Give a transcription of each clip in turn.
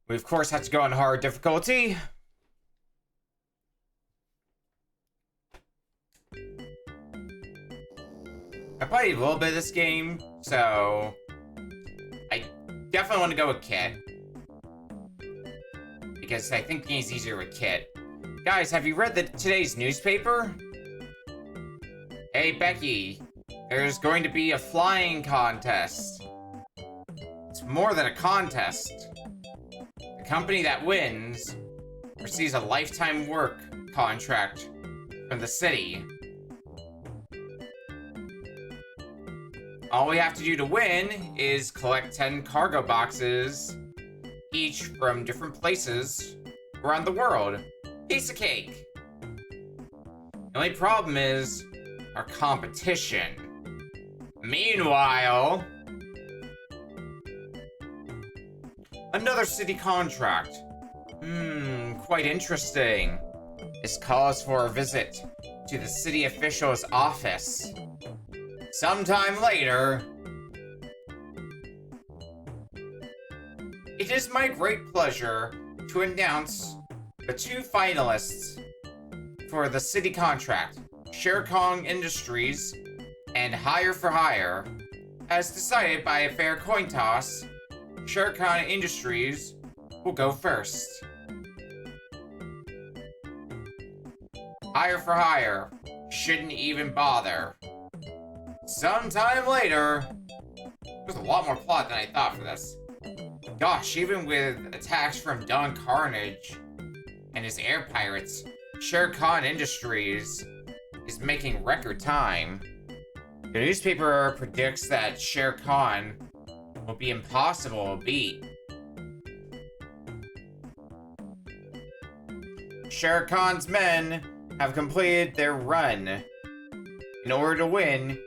We, of course, have to go on hard difficulty. I played a little bit of this game, so I definitely want to go with Kit. Because I think the game's easier with Kit. Guys, have you read today's newspaper? Hey, Becky, there's going to be a flying contest. It's more than a contest. The company that wins receives a lifetime work contract from the city. All we have to do to win is collect 10 cargo boxes, each from different places around the world. Piece of cake! The only problem is our competition. Meanwhile, another city contract. Quite interesting. This calls for a visit to the city official's office. Sometime later. It is my great pleasure to announce the 2 finalists for the city contract. Shere Kong Industries and Hire for Hire. As decided by a fair coin toss, Shere Kong Industries will go first. Hire for Hire shouldn't even bother. Sometime later. There's a lot more plot than I thought for this. Gosh, even with attacks from Don Carnage and his air pirates, Shere Khan Industries is making record time. The newspaper predicts that Shere Khan will be impossible to beat. Shere Khan's men have completed their run. In order to win,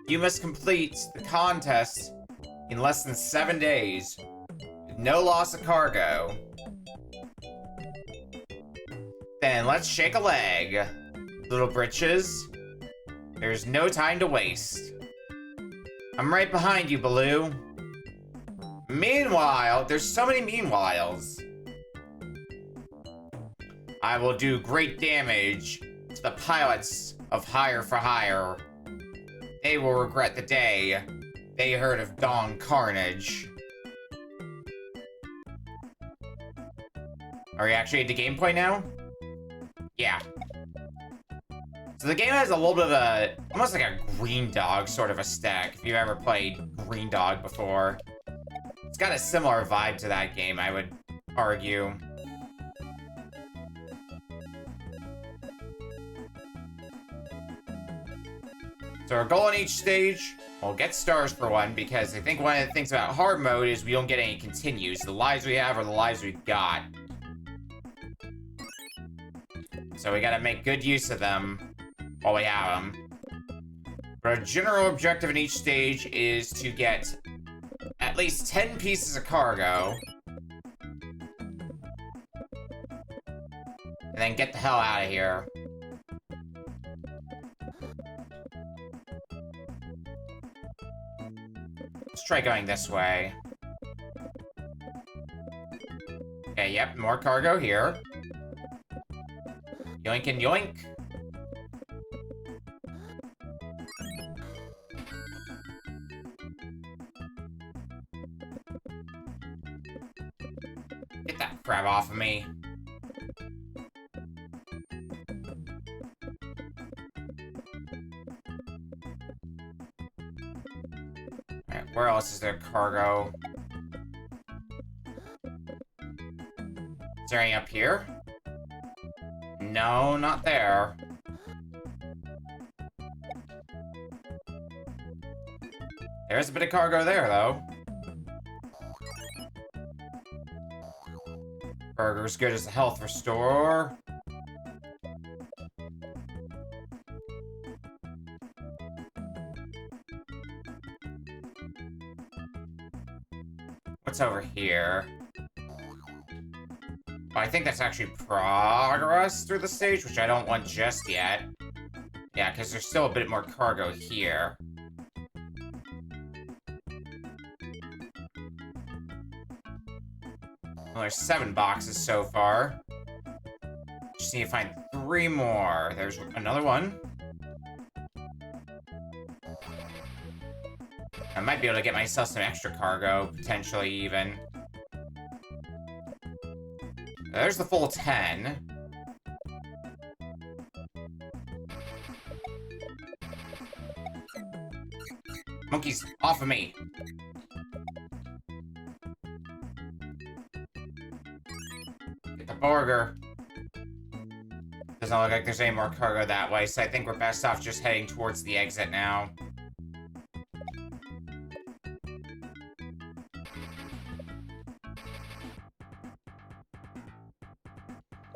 you must complete the contest in less than 7 days, with no loss of cargo. Then let's shake a leg, little britches. There's no time to waste. I'm right behind you, Baloo. Meanwhile, there's so many meanwhiles. I will do great damage to the pilots of Hire for Hire. They will regret the day they heard of Don Carnage. Are we actually at the gameplay now? Yeah. So the game has a little bit of a, almost like a Green Dog sort of a stack, if you've ever played Green Dog before. It's got a similar vibe to that game, I would argue. So our goal in each stage, we'll get stars for one, because I think one of the things about hard mode is we don't get any continues. The lives we have are the lives we've got. So we gotta make good use of them while we have them. But our general objective in each stage is to get at least 10 pieces of cargo. And then get the hell out of here. Let's try going this way. Okay, yep, more cargo here. Yoink and yoink. Get that crab off of me. Alright, where else is there cargo? Is there any up here? No, not there. There's a bit of cargo there, though. Burger's good as a health restore. What's over here? Oh, I think that's actually progress through the stage, which I don't want just yet. Yeah, because there's still a bit more cargo here. Well, there's 7 boxes so far. Just need to find 3 more. There's another one. I might be able to get myself some extra cargo, potentially even. There's the full 10. Monkeys, off of me. Get the burger. Doesn't look like there's any more cargo that way, so I think we're best off just heading towards the exit now.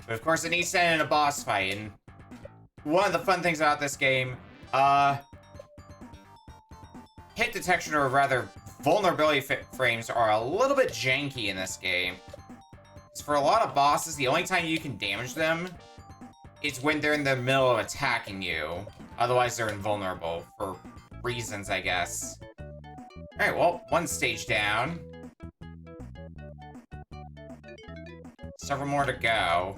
But of course, it needs to end in a boss fight, and one of the fun things about this game, hit detection, or rather, vulnerability frames are a little bit janky in this game. Because for a lot of bosses, the only time you can damage them is when they're in the middle of attacking you. Otherwise, they're invulnerable, for reasons, I guess. Alright, well, 1 stage down. Several more to go.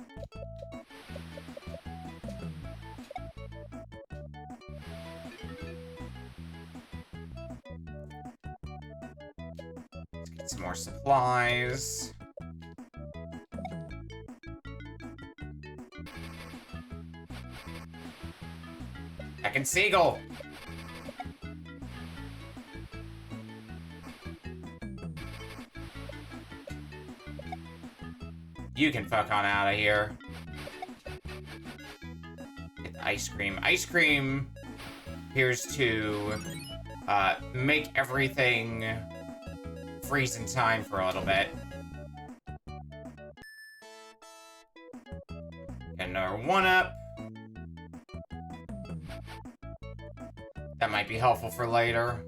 Let's get some more supplies. Second seagull! You can fuck on out of here. Get the ice cream. Ice cream appears to make everything freeze in time for a little bit. Get another 1-up. That might be helpful for later.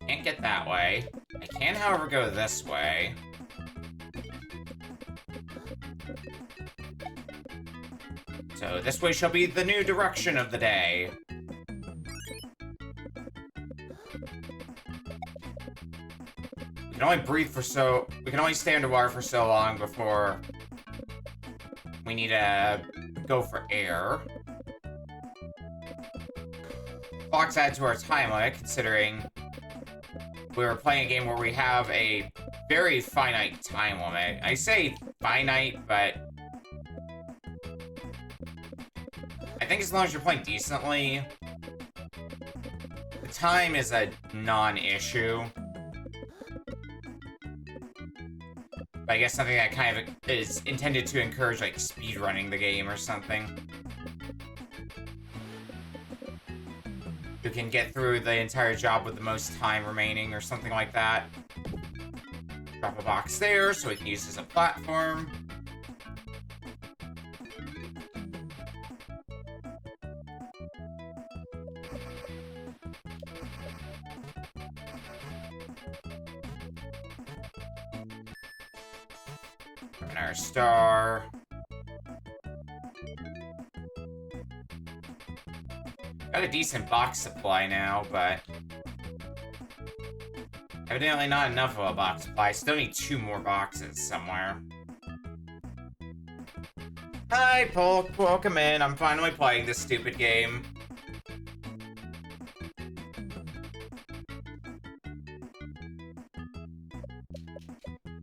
Can't get that way. I can, however, go this way. So this way shall be the new direction of the day. We can only breathe for we can only stay underwater for so long before we need to go for air. Clocks add to our time limit, considering we were playing a game where we have a very finite time limit. I say finite, but I think as long as you're playing decently, the time is a non-issue. But I guess something that kind of is intended to encourage, like, speedrunning the game or something. You can get through the entire job with the most time remaining or something like that. Drop a box there so we can use it as a platform. Our star. Got a decent box supply now, but evidently not enough of a box supply. Still need 2 more boxes somewhere. Hi, Polk. Welcome in. I'm finally playing this stupid game.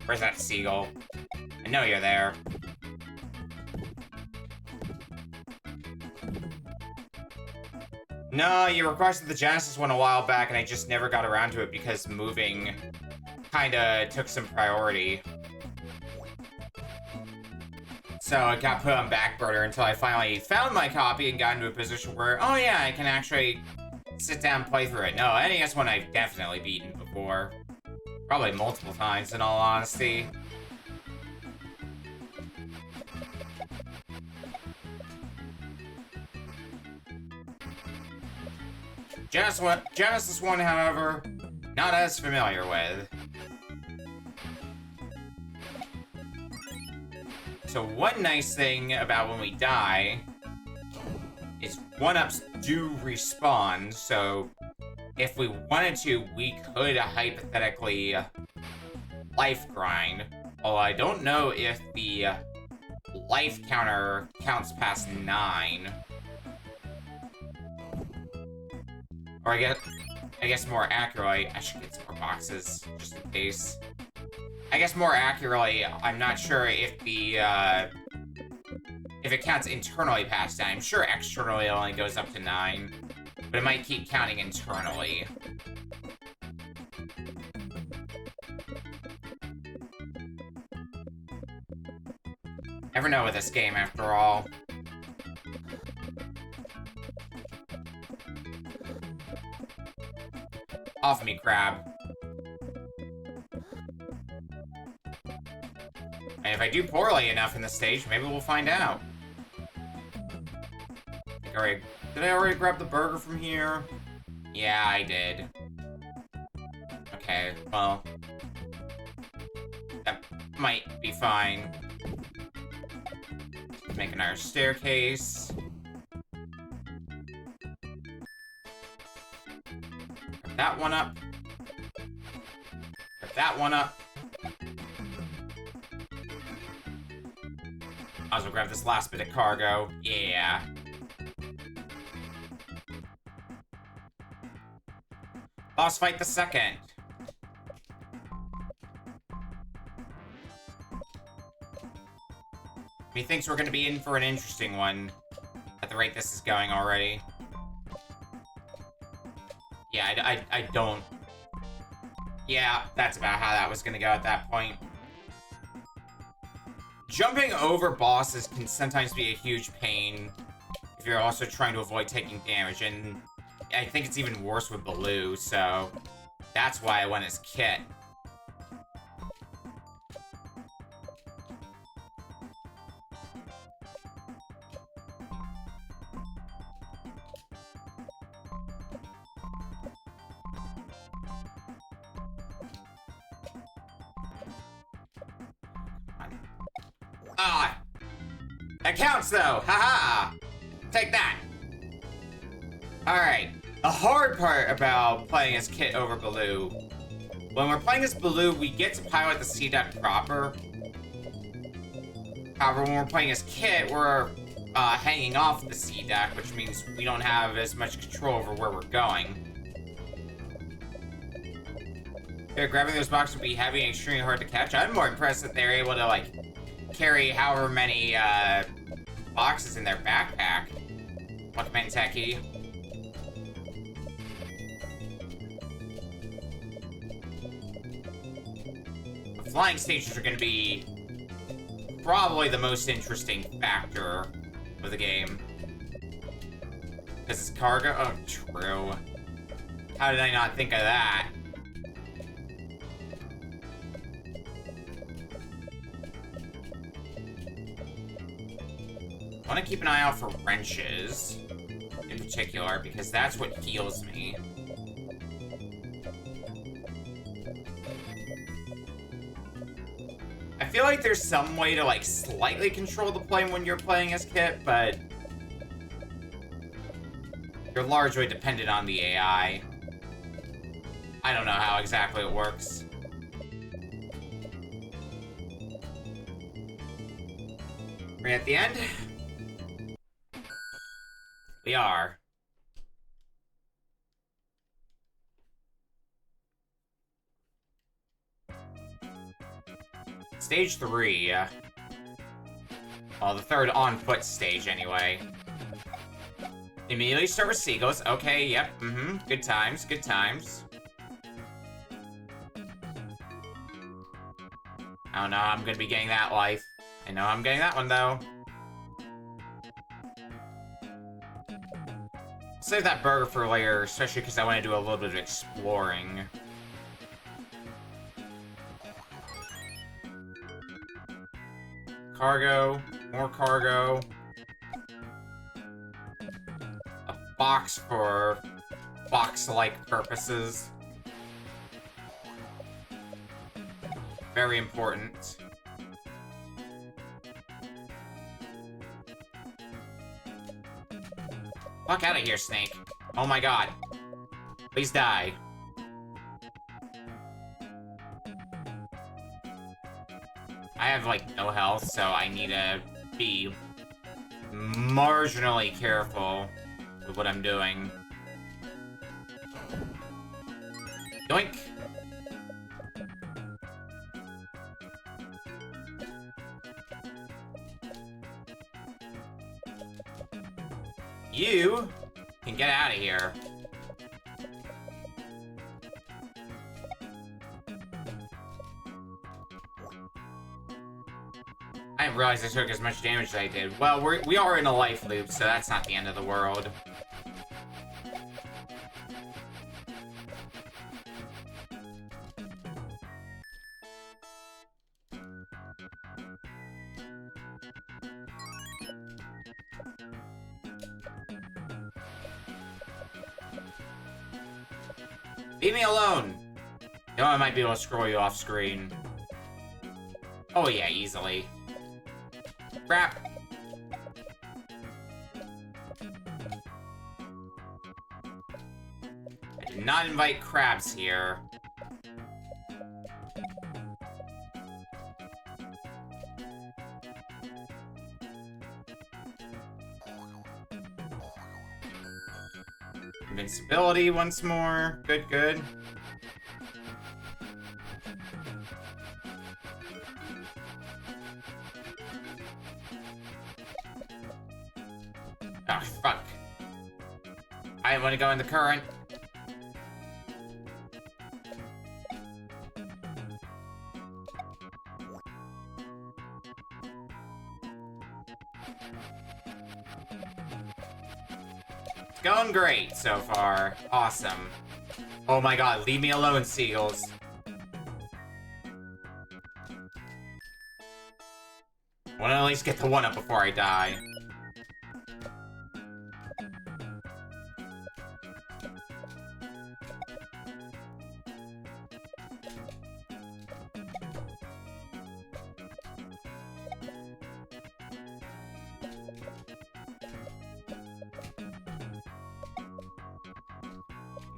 Where's that seagull? I know you're there. No, you requested the Genesis one a while back, and I just never got around to it because moving kinda took some priority. So it got put on back burner until I finally found my copy and got into a position where, oh yeah, I can actually sit down and play through it. No, NES one I've definitely beaten before. Probably multiple times, in all honesty. Genesis one, however, not as familiar with. So one nice thing about when we die is 1-ups do respawn, so if we wanted to, we could hypothetically life grind. Although I don't know if the life counter counts past 9. Or I guess more accurately, I should get some more boxes, just in case. I guess more accurately, I'm not sure if the, if it counts internally past 9. I'm sure externally it only goes up to 9. But it might keep counting internally. Never know with this game, after all. Off me, crab. And if I do poorly enough in this stage, maybe we'll find out. Did I already grab the burger from here? Yeah, I did. Okay, well. That might be fine. Make another staircase. Put that one up. Put that one up. I'll also grab this last bit of cargo. Yeah. Boss fight the second. He thinks we're gonna be in for an interesting one at the rate this is going already. Yeah, I don't. Yeah, that's about how that was gonna go at that point. Jumping over bosses can sometimes be a huge pain if you're also trying to avoid taking damage, and I think it's even worse with Baloo, so that's why I went as Kit. Ah! That counts, though! Haha! Take that! Alright. The hard part about playing as Kit over Baloo. When we're playing as Baloo, we get to pilot the Sea Duck proper. However, when we're playing as Kit, we're hanging off the Sea Duck, which means we don't have as much control over where we're going. Yeah, grabbing those boxes would be heavy and extremely hard to catch. I'm more impressed that they're able to, like, carry however many boxes in their backpack. Luckman Techie. The flying stages are going to be probably the most interesting factor of the game. Because it's cargo? Oh, true. How did I not think of that? I want to keep an eye out for wrenches, in particular, because that's what heals me. I feel like there's some way to, like, slightly control the plane when you're playing as Kit, but you're largely dependent on the AI. I don't know how exactly it works. We're at the end? We are. Stage 3. Well, the third on-foot stage, anyway. Immediately start with seagulls. Okay, yep, Good times, good times. Oh no, I'm gonna be getting that life. I know I'm getting that one, though. Save that burger for later, especially because I want to do a little bit of exploring. Cargo. More cargo. A box for box-like purposes. Very important. Fuck out of here, Snake. Oh my god. Please die. I have, like, no health, so I need to be marginally careful with what I'm doing. Yoink! You can get out of here. I didn't realize I took as much damage as I did. Well, we are in a life loop, so that's not the end of the world. Leave me alone! You know, I might be able to scroll you off screen. Oh yeah, easily. Crap! I did not invite crabs here. Invincibility once more. Good, good. Ah, fuck. I want to go in the current. It's going great so far. Awesome. Oh my god, leave me alone, seagulls. I want to at least get the one up before I die.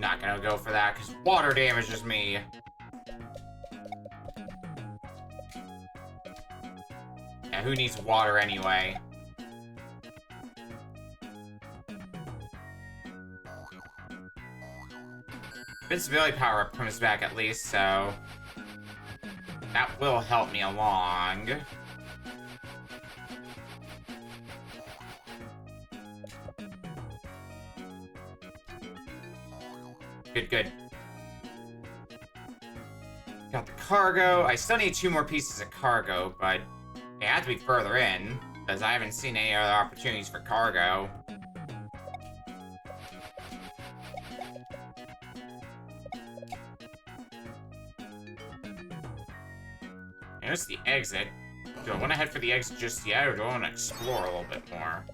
Not gonna go for that, because water damages me. Yeah, who needs water anyway? Invincibility power-up comes back at least, so... that will help me along. Good, good. Got the cargo. I still need 2 more pieces of cargo, but they have to be further in, because I haven't seen any other opportunities for cargo. There's the exit. Do I want to head for the exit just yet, or do I want to explore a little bit more?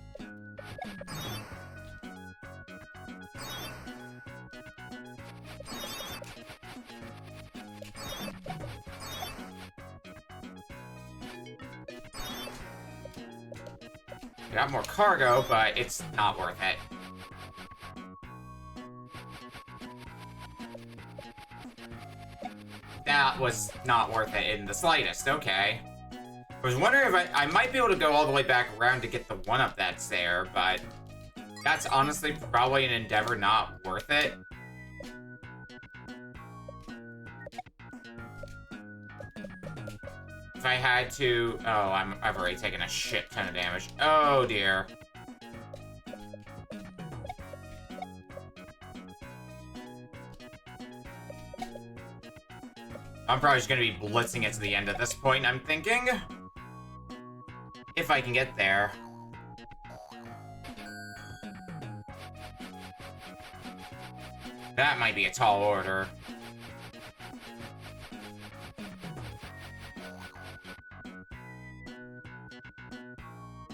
Got more cargo, but it's not worth it. That was not worth it in the slightest, okay. I was wondering if I might be able to go all the way back around to get the one-up that's there, but that's honestly probably an endeavor not worth it. If I had to... oh, I've already taken a shit ton of damage. Oh, dear. I'm probably just gonna be blitzing it to the end at this point, I'm thinking. If I can get there. That might be a tall order.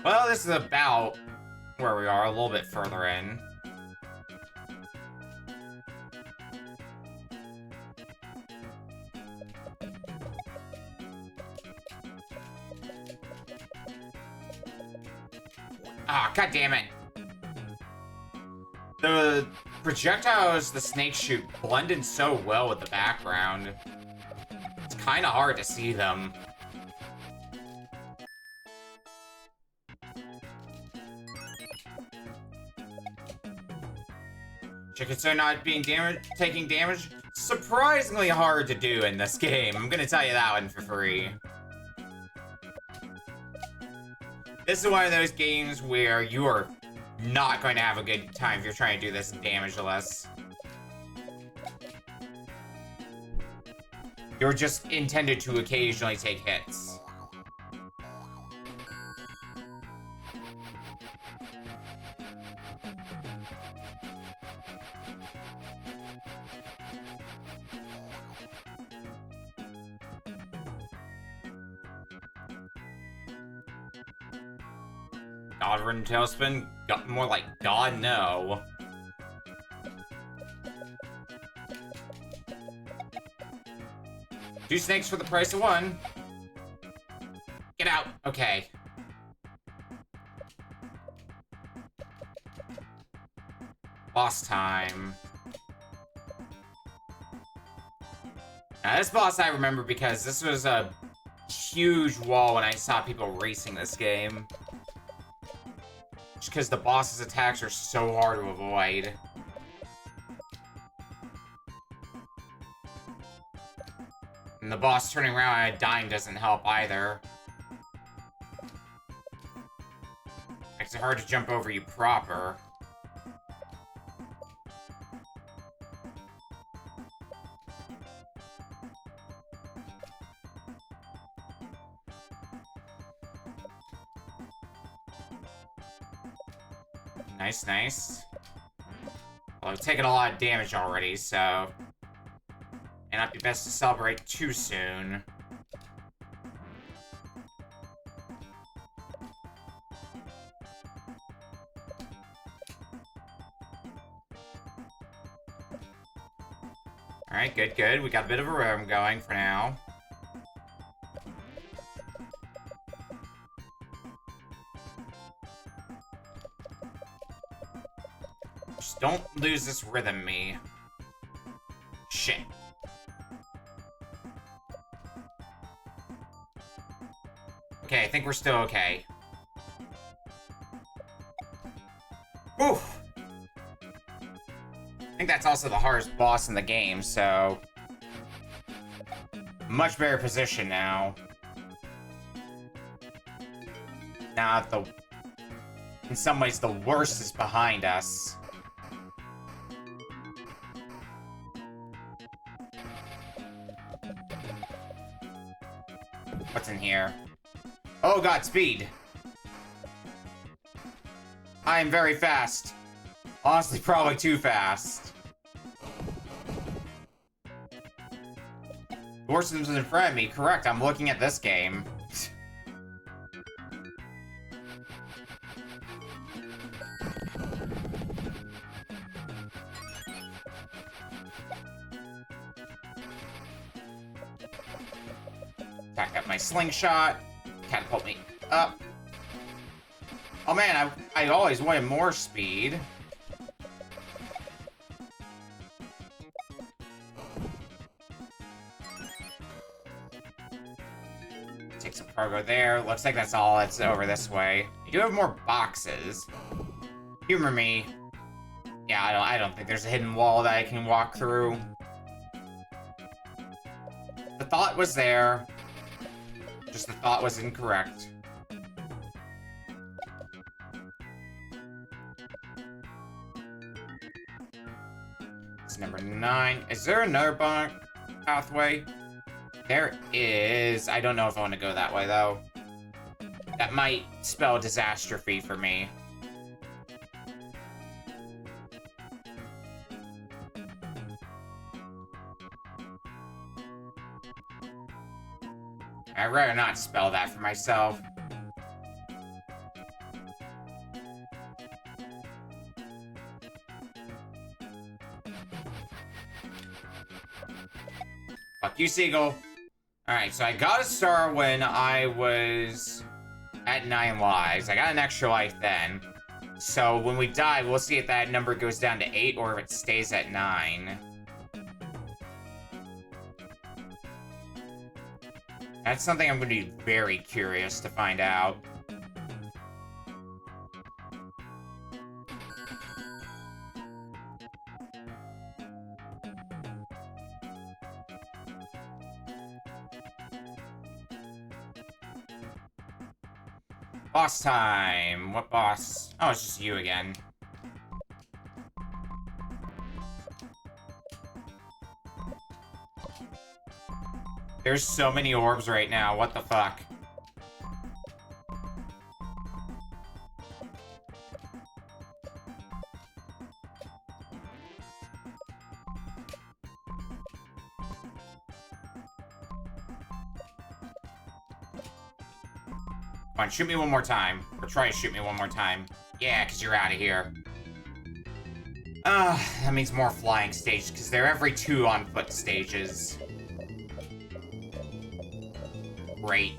Well, this is about where we are, a little bit further in. Ah, god damn it. The projectiles the snakes shoot blend in so well with the background. It's kind of hard to see them. Chickens are not being taking damage. Surprisingly hard to do in this game. I'm gonna tell you that one for free. This is one of those games where you are not going to have a good time if you're trying to do this damageless. You're just intended to occasionally take hits. God-ridden Talespin? More like God no. Two snakes for the price of one. Get out. Okay. Boss time. Now this boss I remember because this was a huge wall when I saw people racing this game. Just because the boss's attacks are so hard to avoid. And the boss turning around and dying doesn't help either. Makes it hard to jump over you proper. Nice, nice. Well, I've taken a lot of damage already, so... May not be best to celebrate too soon. Alright, good, good. We got a bit of a room going for now. Just don't lose this rhythm, me. Shit. Okay, I think we're still okay. Oof! I think that's also the hardest boss in the game, so... Much better position now. Now that in some ways, the worst is behind us. What's in here? Oh god, speed! I am very fast. Honestly, probably too fast. Dorson's in front of me, correct, I'm looking at this game. Attack up my slingshot. Catapult me up. Oh man, I always wanted more speed. Take some cargo there. Looks like that's all that's over this way. You do have more boxes. Humor me. Yeah, I don't think there's a hidden wall that I can walk through. The thought was there. Just the thought was incorrect. It's number 9. Is there another pathway? There is. I don't know if I want to go that way, though. That might spell disastrophe for me. I'd rather not spell that for myself. Fuck you, Seagull. Alright, so I got a star when I was at 9 lives. I got an extra life then. So when we die, we'll see if that number goes down to 8 or if it stays at 9. That's something I'm going to be very curious to find out. Boss time! What boss? Oh, it's just you again. There's so many orbs right now, what the fuck? Come on, shoot me one more time. Or try to shoot me one more time. Yeah, because you're out of here. That means more flying stages, because they're every 2 on-foot stages. Great.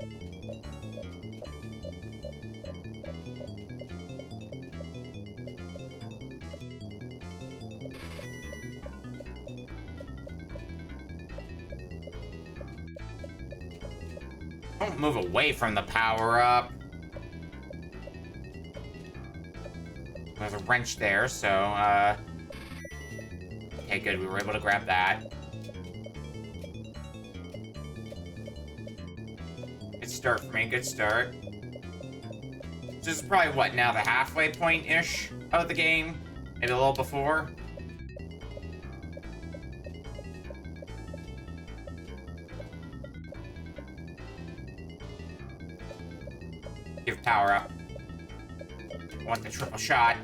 Don't move away from the power-up. There's a wrench there, so, okay, good, we were able to grab that. Good start for me, good start. This is probably, what, now the halfway point-ish of the game? Maybe a little before? Give power up. I want the triple shot.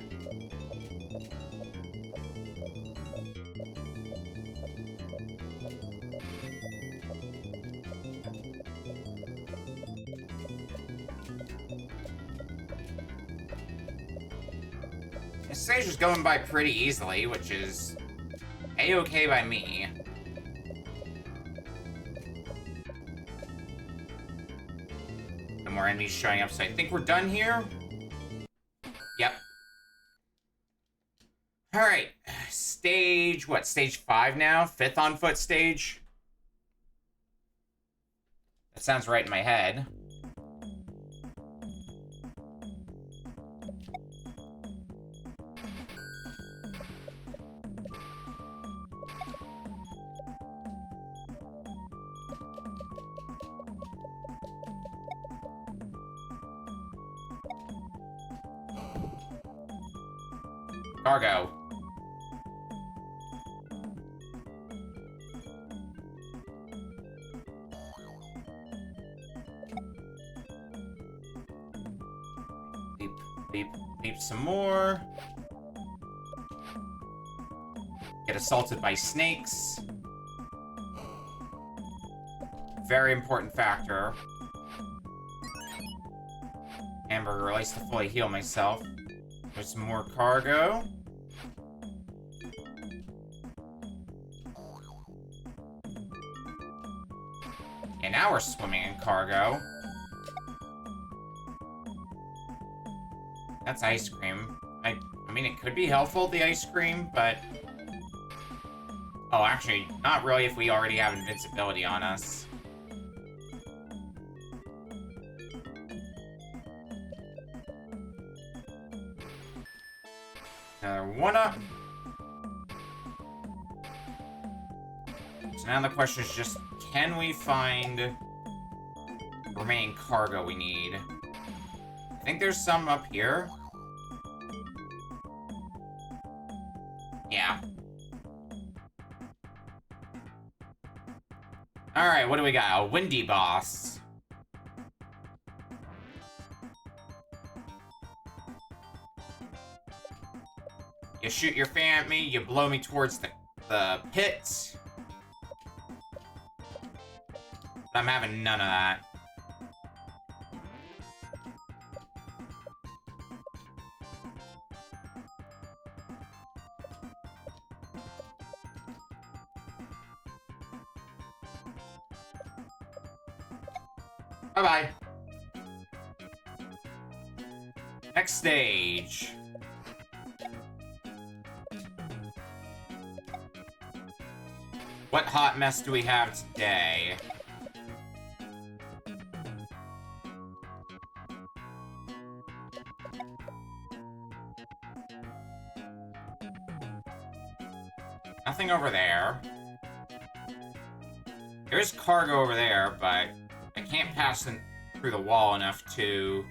This stage is going by pretty easily, which is a-okay by me. No more enemies showing up, so I think we're done here. Yep. Alright. Stage, what, stage 5 now? 5th on foot stage? That sounds right in my head. Cargo. Leap, leap, leap some more. Get assaulted by snakes. Very important factor. Hamburger release to fully heal myself. There's some more cargo. And now we're swimming in cargo. That's ice cream. I mean, it could be helpful, the ice cream, but... Oh, actually, not really if we already have invincibility on us. Another one up. So now the question is just, can we find the remaining cargo we need? I think there's some up here. Yeah. Alright, what do we got? A windy boss. You shoot your fan at me, you blow me towards the pit. I'm having none of that. Bye-bye. Next stage. What hot mess do we have today? Nothing over there. There's cargo over there, but I can't pass through the wall enough to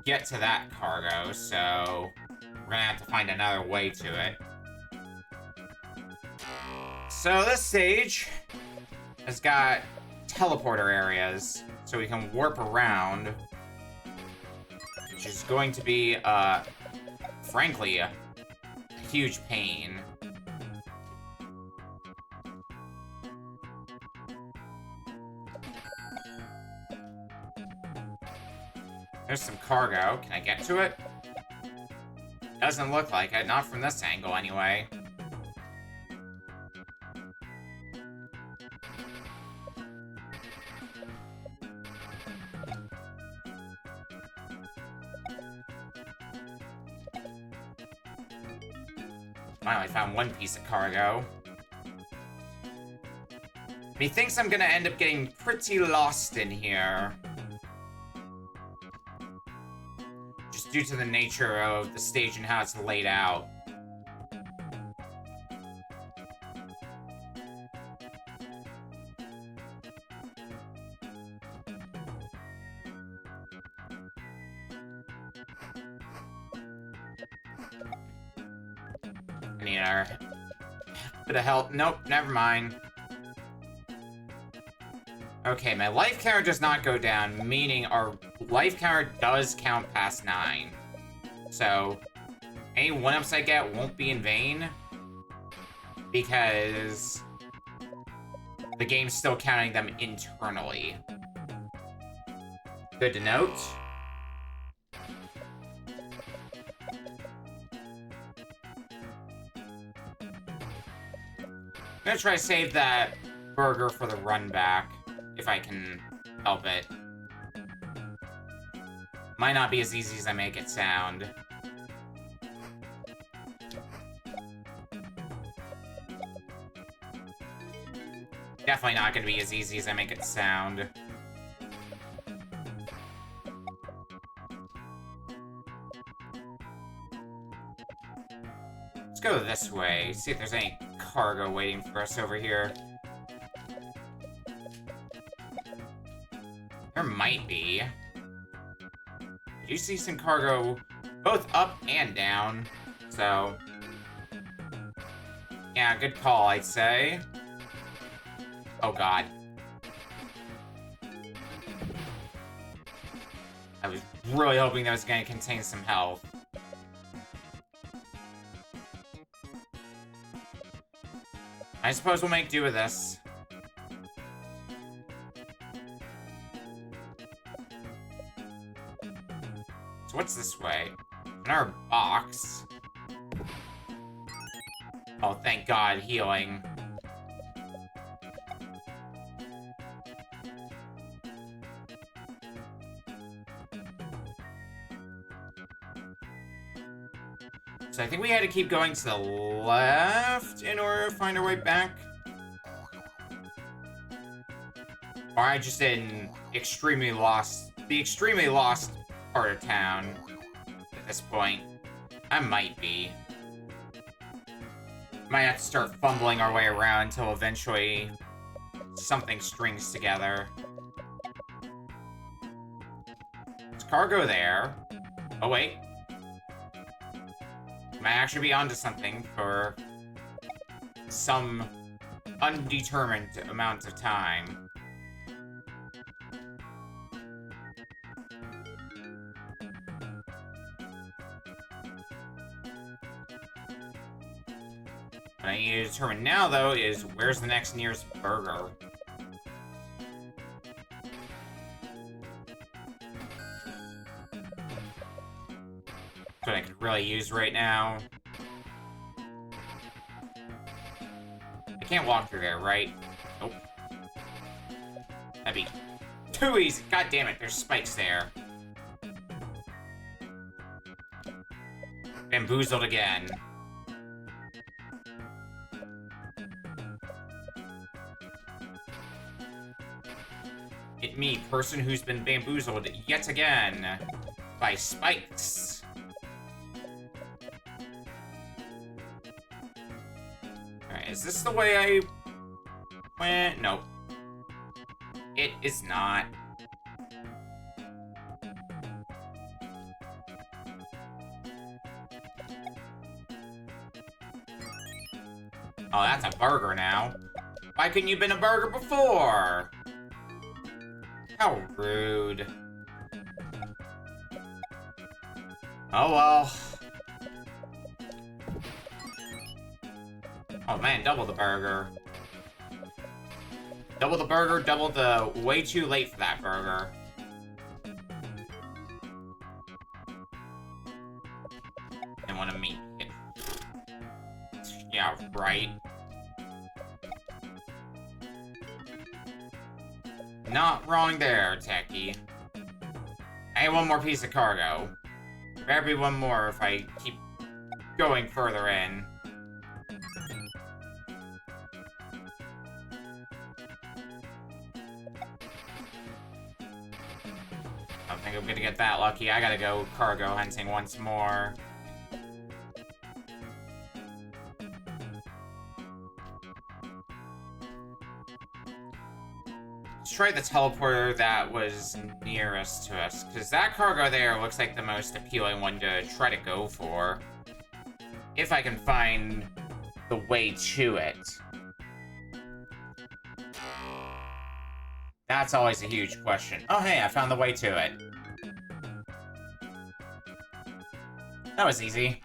get to that cargo, so we're gonna have to find another way to it. So this stage has got teleporter areas, so we can warp around, which is going to be, frankly, a huge pain. There's some cargo. Can I get to it? Doesn't look like it. Not from this angle, anyway. Finally found one piece of cargo. Methinks I'm gonna end up getting pretty lost in here. Just due to the nature of the stage and how it's laid out. I need our bit of help. Nope, never mind. Okay, my life counter does not go down, meaning our life counter does count past 9. So, any 1-ups I get won't be in vain, because the game's still counting them internally. Good to note. I'm gonna try to save that burger for the run back, if I can help it. Might not be as easy as I make it sound. Definitely not gonna be as easy as I make it sound. Let's go this way, see if there's any cargo waiting for us over here. There might be. You see some cargo both up and down, so yeah, good call, I'd say. Oh god. I was really hoping that was going to contain some health. I suppose we'll make do with this. So what's this way? Another box. Oh, thank God, healing. So I think we had to keep going to the left in order to find our way back. Or I just in extremely lost, the extremely lost part of town at this point. I might be. Might have to start fumbling our way around until eventually something strings together. There's cargo there. Oh wait. Might actually be onto something for some undetermined amount of time. What I need to determine now, though, is where's the next nearest burger? What I could really use right now. I can't walk through there, right? Nope. That'd be too easy. God damn it, there's spikes there. Bamboozled again. It me, person who's been bamboozled yet again by spikes. Alright, is this the way I went? Nope. It is not. Oh, that's a burger now. Why couldn't you have been a burger before? How rude. Oh well. Oh man, double the burger. Double the burger, double the way too late for that burger. I want to meet it. Yeah, right. Not wrong there, Techie. I have one more piece of cargo. There'll be one more if I keep going further in. I don't think I'm gonna get that lucky. I gotta go cargo hunting once more. Let's try the teleporter that was nearest to us, because that cargo there looks like the most appealing one to try to go for. If I can find the way to it. That's always a huge question. Oh hey, I found the way to it. That was easy.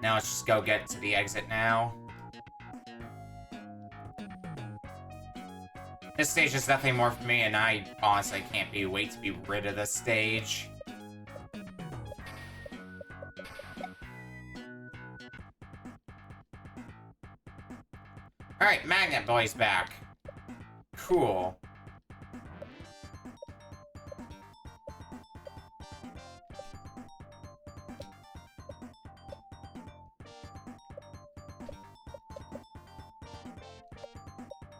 Now let's just go get to the exit now. This stage is nothing more for me, and I honestly can't wait to be rid of this stage. Alright, Magnet Boy's back. Cool.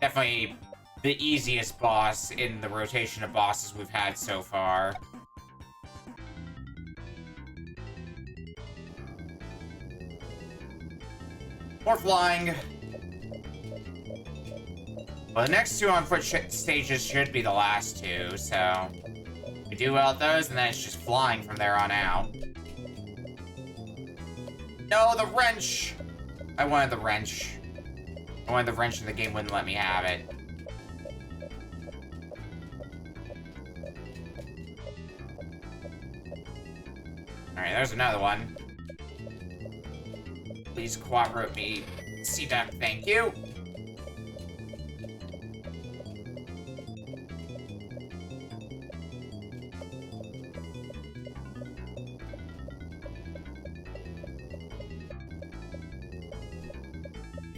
Definitely the easiest boss in the rotation of bosses we've had so far. More flying. Well, the next two on foot stages should be the last two, so we do well at those, and then it's just flying from there on out. No, the wrench! I wanted the wrench. I wanted the wrench and the game wouldn't let me have it. Alright, there's another one. Please cooperate me. C-Duck, thank you.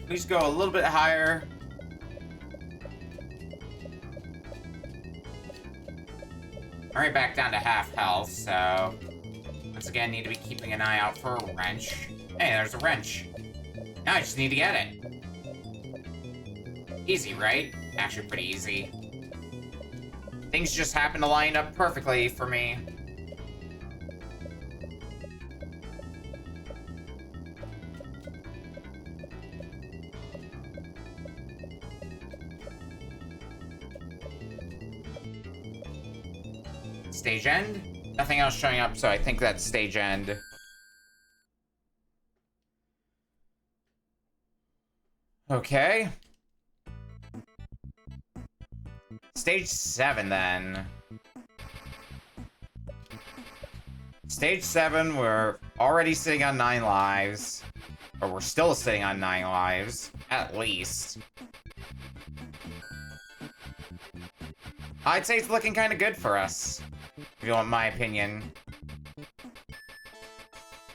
Please go a little bit higher. Alright, back down to half health, so once again, need to be keeping an eye out for a wrench. Hey, there's a wrench. Now I just need to get it. Easy, right? Actually, pretty easy. Things just happen to line up perfectly for me. Stage end? Nothing else showing up, so I think that's stage end. Okay. Stage 7, then. Stage 7, we're already sitting on 9 lives. Or we're still sitting on 9 lives, at least. I'd say it's looking kind of good for us, if you want my opinion.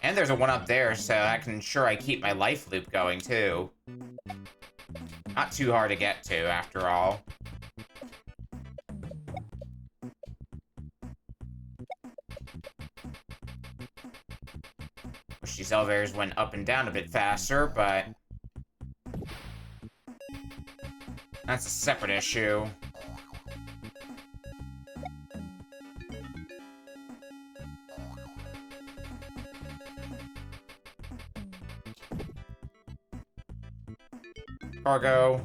And there's a one up there, so I can ensure I keep my life loop going, too. Not too hard to get to, after all. these elevators went up and down a bit faster, but that's a separate issue. Cargo.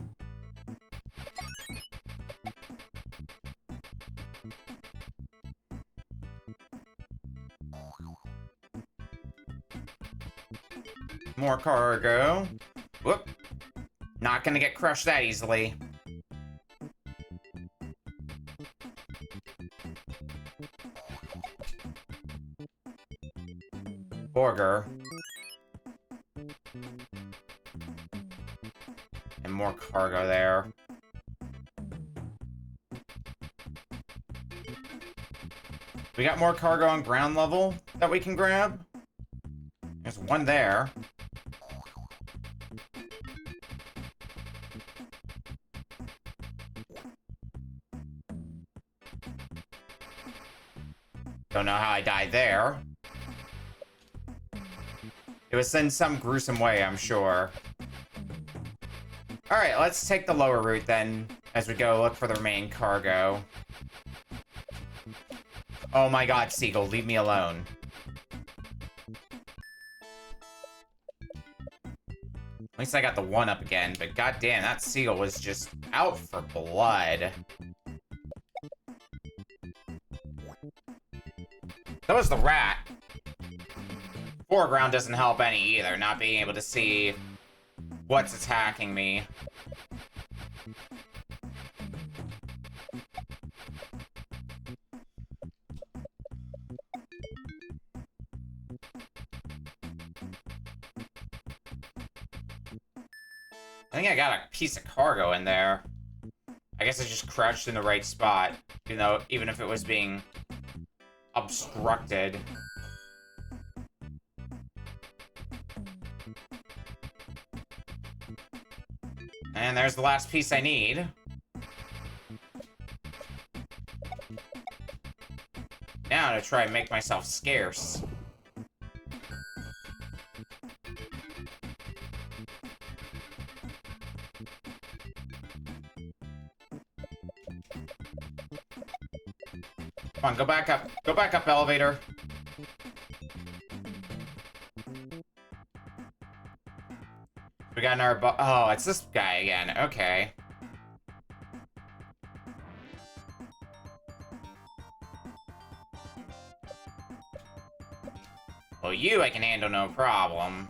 More cargo. Whoop. Not gonna get crushed that easily. Burger. And more cargo there. We got more cargo on ground level that we can grab. There's one there. Don't know how I died there. It was in some gruesome way, I'm sure. Alright, let's take the lower route then, as we go look for the remaining cargo. Oh my god, Seagull, leave me alone. At least I got the one up again, but goddamn, that Seagull was just out for blood. That was the rat. Foreground doesn't help any either, not being able to see what's attacking me. I think I got a piece of cargo in there. I guess I just crouched in the right spot, even if it was being obstructed. And there's the last piece I need. Now to try and make myself scarce. Come on, go back up. Go back up, elevator. We got another oh, it's this guy again. Okay. Well, you I can handle no problem.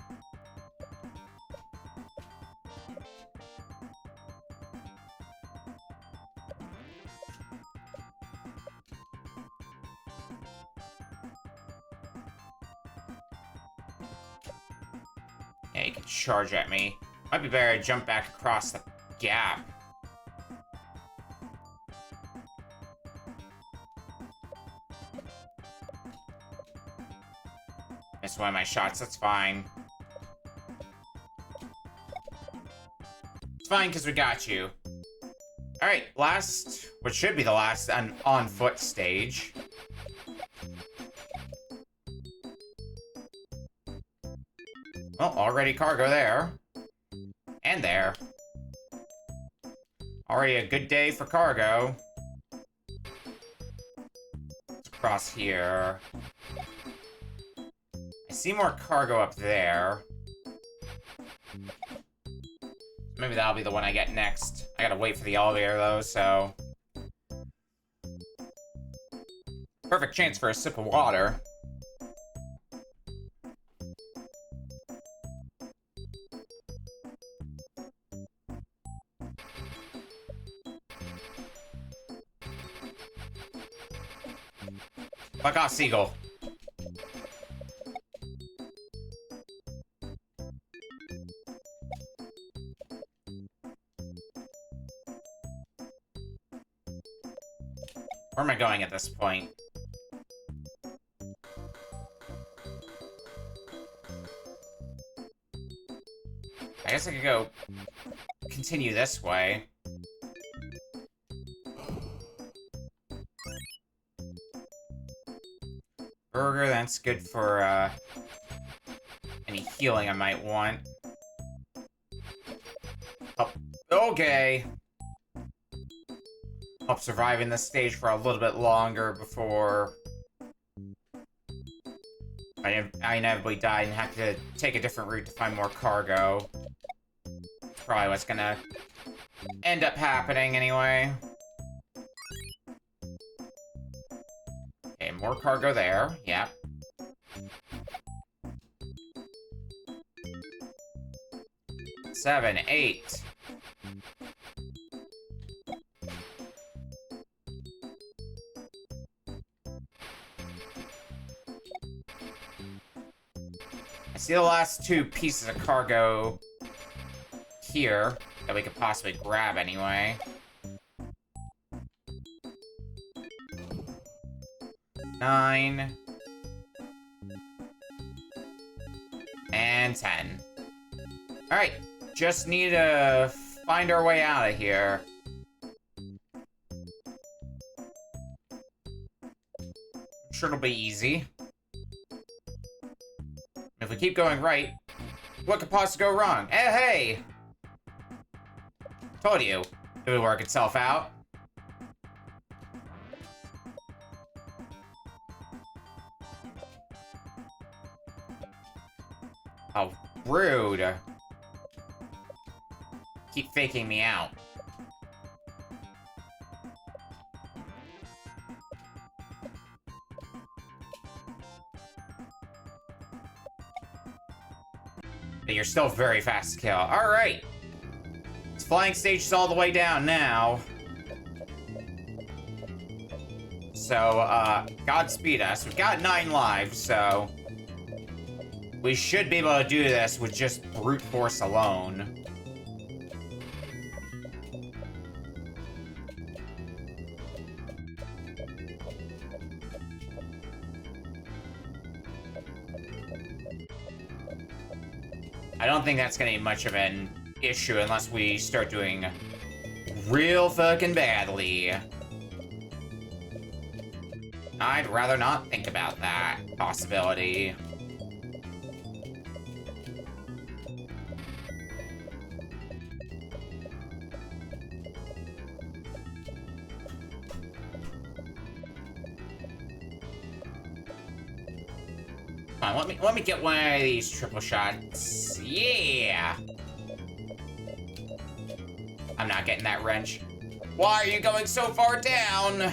Yeah, he can charge at me. Might be better to jump back across the gap. Missed one of my shots, that's fine. It's fine, because we got you. Alright, last, what should be the last on-foot stage. Well, already cargo there. And there. Already a good day for cargo. Let's cross here. I see more cargo up there. Maybe that'll be the one I get next. I gotta wait for the elevator, though, so... Perfect chance for a sip of water. Fuck off, Seagull. Where am I going at this point? I guess I could go continue this way. Burger, that's good for, any healing I might want. Oh, okay. Hope surviving this stage for a little bit longer before I inevitably die and have to take a different route to find more cargo. Probably what's gonna end up happening anyway. Okay, more cargo there. Yep. Seven, 8. I see the last 2 pieces of cargo here that we could possibly grab anyway. 9. And 10. Alright, just need to find our way out of here. I'm sure it'll be easy. If we keep going right, what could possibly go wrong? Hey! Told you, it would work itself out. How rude. Keep faking me out. But you're still very fast to kill. Alright. This flying stage is all the way down now. So, Godspeed us. We've got 9 lives, so we should be able to do this with just brute force alone. I don't think that's gonna be much of an issue unless we start doing real fucking badly. I'd rather not think about that possibility. Come on, let me get one of these triple shots. Yeah! I'm not getting that wrench. Why are you going so far down?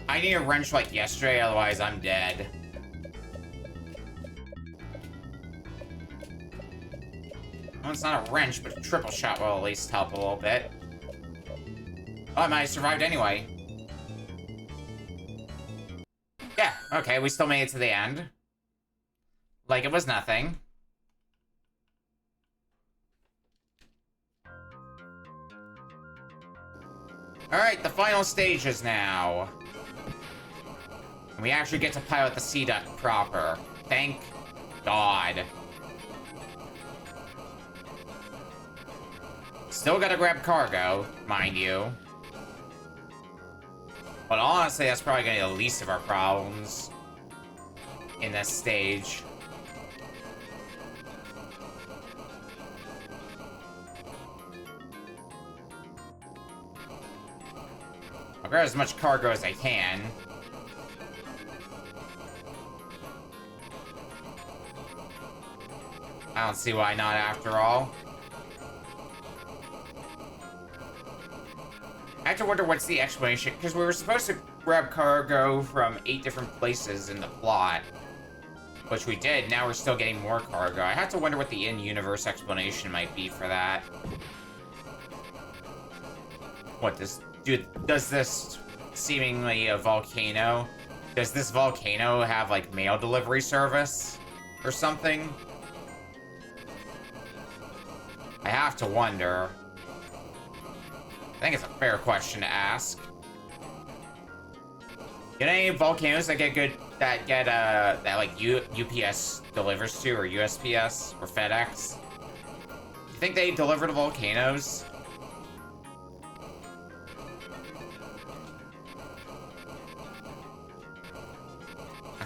I need a wrench like yesterday, otherwise I'm dead. Well, it's not a wrench, but a triple shot will at least help a little bit. Oh, I might have survived anyway. Yeah, okay, we still made it to the end. Like it was nothing. Alright, the final stages now. We actually get to pilot the Sea Duck proper. Thank God. Still gotta grab cargo, mind you. But honestly, that's probably gonna be the least of our problems in this stage. I'll grab as much cargo as I can. I don't see why not after all. I have to wonder what's the explanation, because we were supposed to grab cargo from 8 different places in the plot, which we did. Now we're still getting more cargo. I have to wonder what the in-universe explanation might be for that. What, does this seemingly a volcano? Does this volcano have, like, mail delivery service or something? I have to wonder. I think it's a fair question to ask. Get any volcanoes that get good, that like UPS delivers to, or USPS, or FedEx? Do you think they deliver to volcanoes?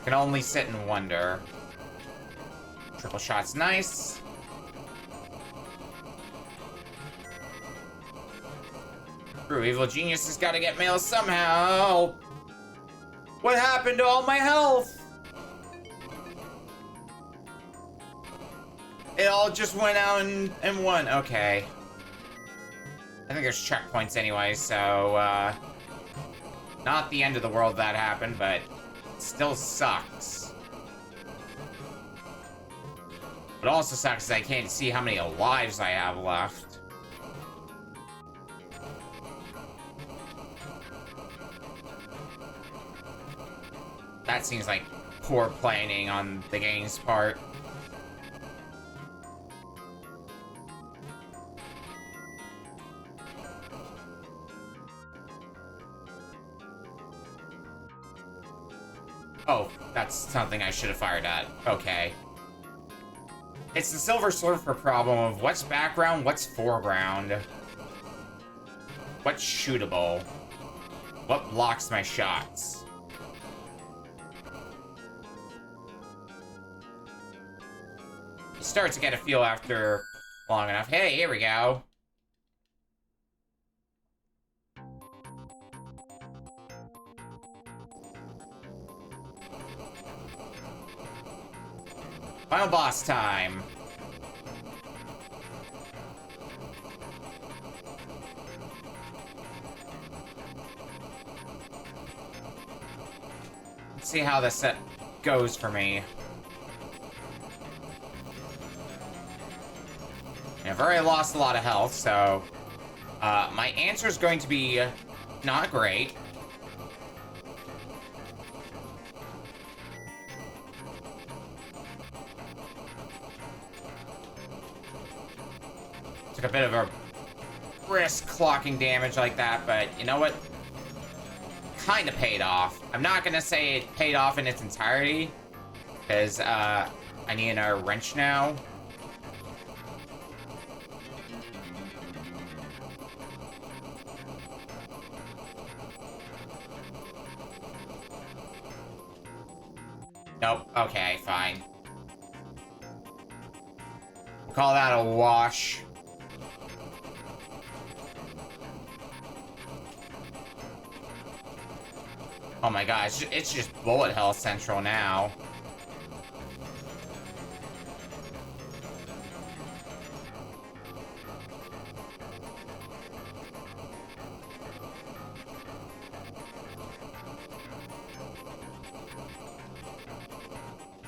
Can only sit and wonder. Triple shot's nice. True evil genius has got to get mail somehow. What happened to all my health? It all just went out in one. Okay. I think there's checkpoints anyway, so, not the end of the world that happened, but it still sucks. What also sucks is I can't see how many lives I have left. That seems like poor planning on the game's part. Oh, that's something I should have fired at. Okay. It's the Silver Surfer problem of what's background, what's foreground. What's shootable? What blocks my shots? You start to get a feel after long enough. Hey, here we go. Final boss time. Let's see how this goes for me. I've already lost a lot of health, so my answer is going to be not great. Took a bit of a risk clocking damage like that, but you know what? Kind of paid off. I'm not gonna say it paid off in its entirety, because I need another wrench now. Nope. Okay, fine. We'll call that a wash. Oh my gosh, it's just bullet hell central now.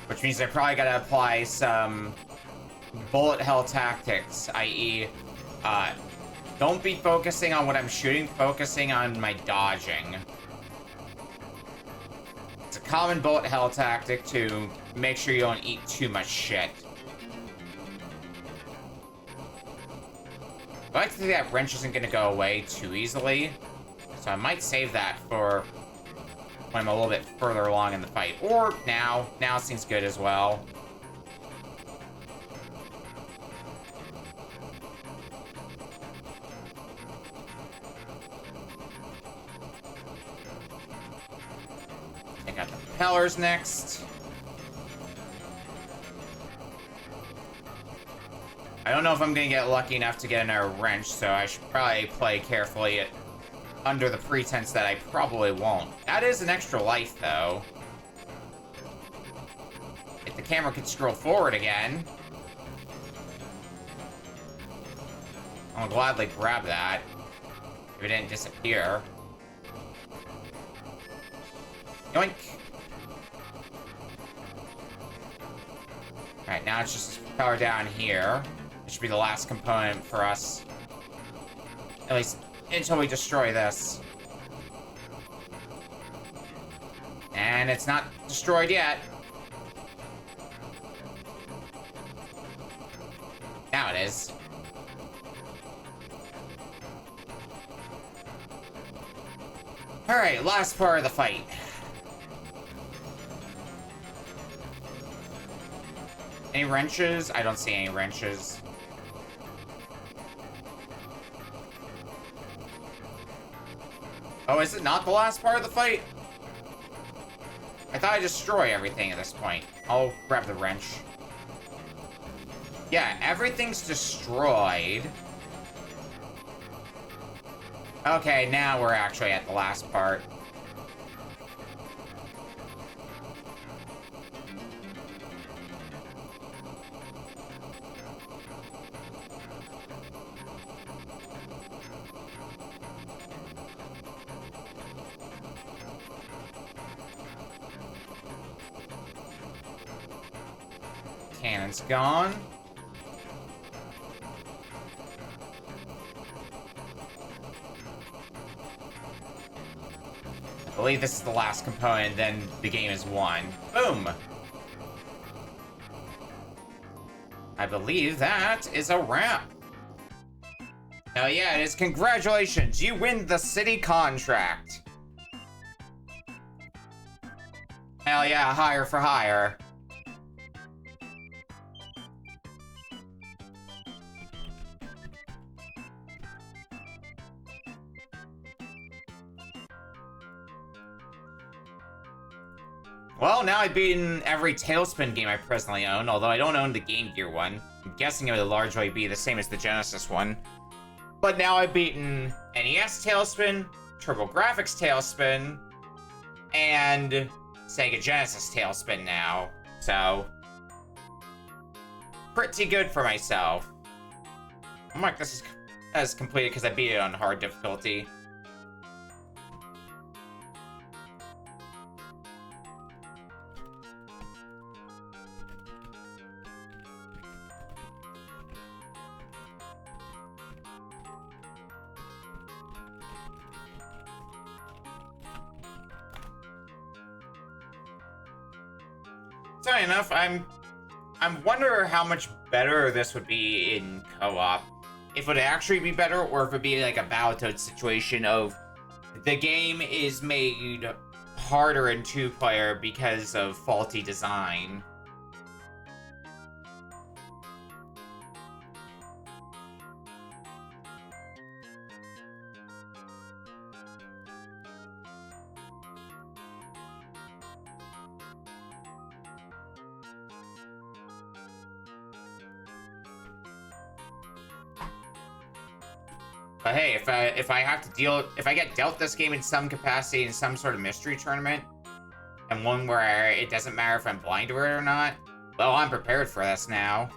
Which means I probably gotta apply some bullet hell tactics, i.e., don't be focusing on what I'm shooting, focusing on my dodging. It's a common bullet hell tactic to make sure you don't eat too much shit. I like to think that wrench isn't gonna go away too easily, so I might save that for when I'm a little bit further along in the fight. Or now. Now seems good as well. I got the propellers next. I don't know if I'm gonna get lucky enough to get another wrench, so I should probably play carefully under the pretense that I probably won't. That is an extra life, though. If the camera could scroll forward again, I'll gladly grab that if it didn't disappear. Yoink! Alright, now it's just power down here. It should be the last component for us. At least until we destroy this. And it's not destroyed yet. Now it is. Alright, last part of the fight. Any wrenches? I don't see any wrenches. Oh, is it not the last part of the fight? I thought I'd destroy everything at this point. I'll grab the wrench. Yeah, everything's destroyed. Okay, now we're actually at the last part. Cannon's gone. I believe this is the last component, then the game is won. Boom! I believe that is a wrap. Hell yeah, it is. Congratulations, you win the city contract. Hell yeah, hire for hire. Well, now I've beaten every Talespin game I presently own, although I don't own the Game Gear one. I'm guessing it would largely be the same as the Genesis one. But now I've beaten NES Talespin, TurboGrafx Talespin, and Sega Genesis Talespin now. So, pretty good for myself. I'm like, this is as completed because I beat it on hard difficulty. Funny enough, I'm wondering how much better this would be in co-op. If it would actually be better, or if it'd be like a Battletoads situation of the game is made harder in two-player because of faulty design. But hey, if I get dealt this game in some capacity in some sort of mystery tournament, and one where it doesn't matter if I'm blind to it or not, well, I'm prepared for this now.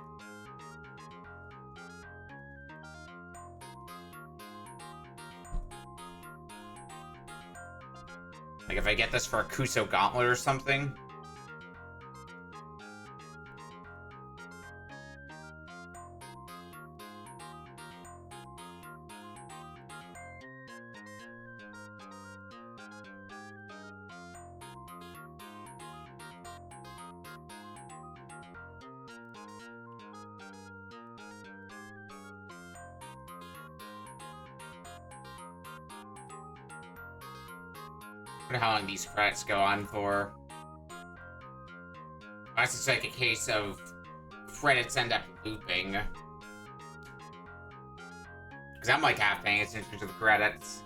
Like if I get this for a Kuso Gauntlet or something. I wonder how long these credits go on for. Unless it's like a case of credits end up looping. Because I'm like half paying attention to the credits.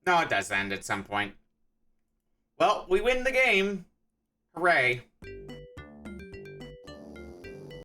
No, it does end at some point. Well, we win the game. Hooray.